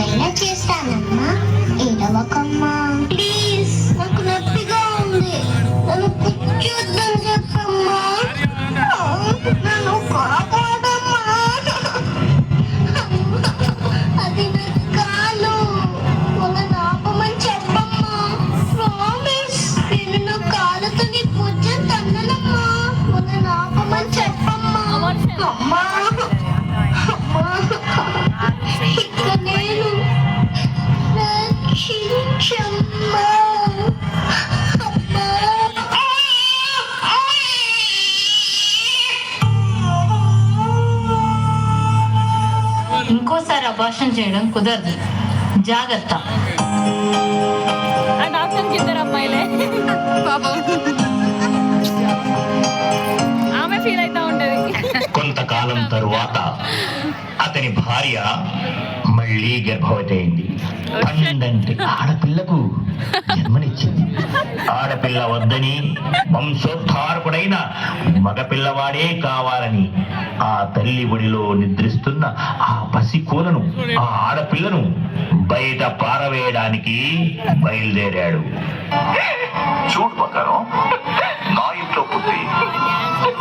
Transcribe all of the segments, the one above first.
ఏమైనా చేస్తానమ్మా, ఏడవకమ్మా ప్లీజ్. నాకు నొప్పిగా ఉంది, నన్ను కూర్చోద్దని చెప్పమ్మా. నన్ను కాపాడమ్మా. అది నాకు కాలు, వాళ్ళని ఆపమని చెప్పమ్మా. ప్రామిస్, నేను నా కాలుతో నీ పూజ తన్ననమ్మా. వాళ్ళని ఆపమని చెప్పమ్మా. అమ్మా ఇక నేను రక్షించమ్మా. ఇంకోసారి అబార్షన్ చేయడం కుదరదు, జాగ్రత్త. ఇద్దరు అమ్మాయిలే పాపం, ఆమె ఫీల్ అవుతా ఉంటది. కొంతకాలం తరువాత అతని భార్య మళ్ళీ గర్భవతి అయింది. 12 ఆడపిల్లకు జన్మనిచ్చింది. ఆడపిల్ల వద్దని వంశోద్ధారకుడైన మగపిల్లవాడే కావాలని ఆ తల్లి ఒడిలో నిద్రిస్తున్న ఆ పసికోలను, ఆ ఆడపిల్లను బయట పారవేయడానికి బయలుదేరాడు. చూడు బంగారం, నా ఇంట్లో పుట్టి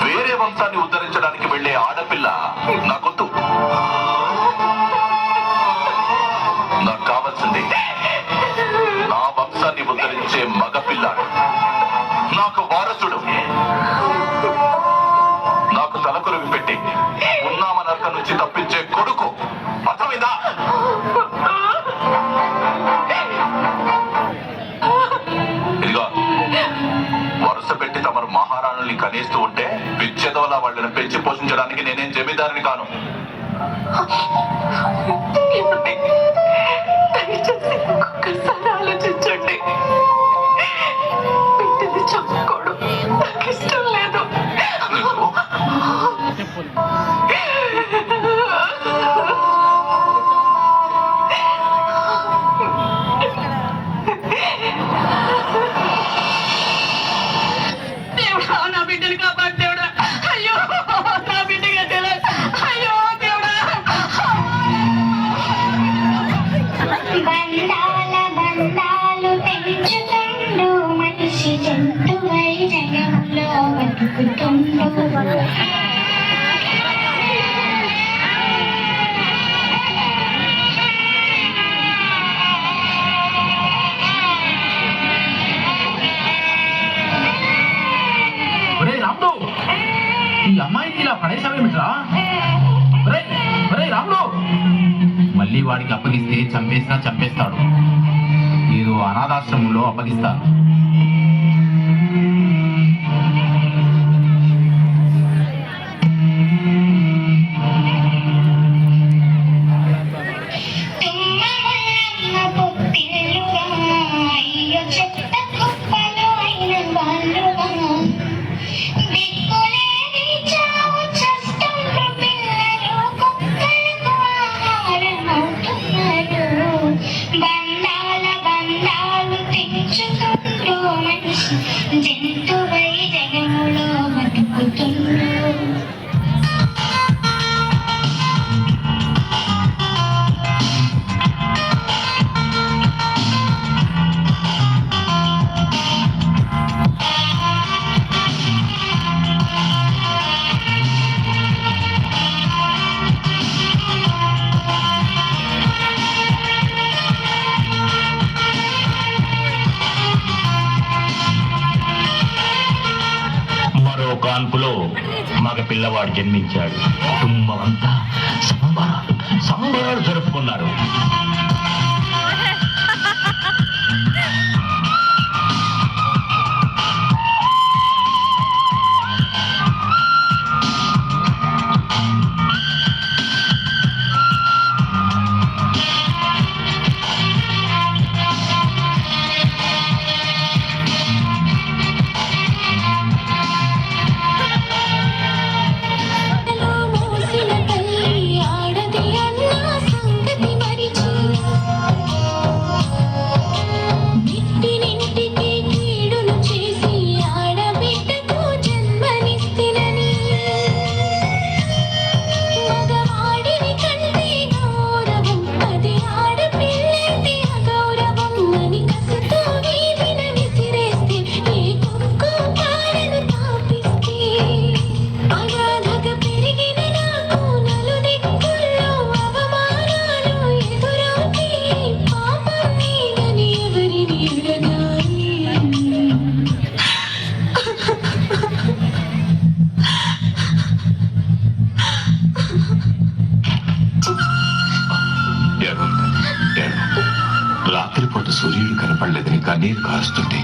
వేరే వంశాన్ని ఉద్ధరించడానికి వెళ్లే ఆడపిల్ల నాకొద్దు. నాకు కావాల్సింది నా వంశాన్ని ఉద్ధరించే మగపిల్లాడు, నాకు వారసుడు. నాకు తలకొరివి పెట్టి ఉన్నామ నరక నుంచి తప్పించే కొడుకు. అర్థమైందా? ఇదిగో వరుస పెట్టి తమరు మహారాణుల్ని కనేస్తూ ఉంటే పిచ్చేదోలా వాళ్ళని పెంచి పోషించడానికి నేనేం జమీదారిని కాను. ఒక్కసారి ఆలోచించండి. బిడ్డని చంపుకోవడం నాకు ఇష్టం లేదు. దేవుడా, నా బిడ్డని కాపాడు దేవుడా. అయ్యో, నా బిడ్డగా తెలియదు. అయ్యో దేవుడా. బంధాల బంధాలు పెంచుతుండు, మనిషి జంతువై జగంలో బతుకుతుండు. రాముడు, ఈ అమ్మాయిని ఇలా పడేసావేమిట్రా? రాముడు, మళ్ళీ వాడికి అప్పగిస్తే చంపేస్తాడు. ఏదో అనాథాశ్రమంలో అప్పగిస్తాను. జంతువై జగములో బతుకుతుండు. కాన్పులో మగ పిల్లవాడు జన్మించాడు. కుటుంబం అంతా సంబరాలు జరుపుకున్నారు. ఆడది అన్న సంగతి మరిచి కనపడలేదని కన్నీరు కారుస్తుంది.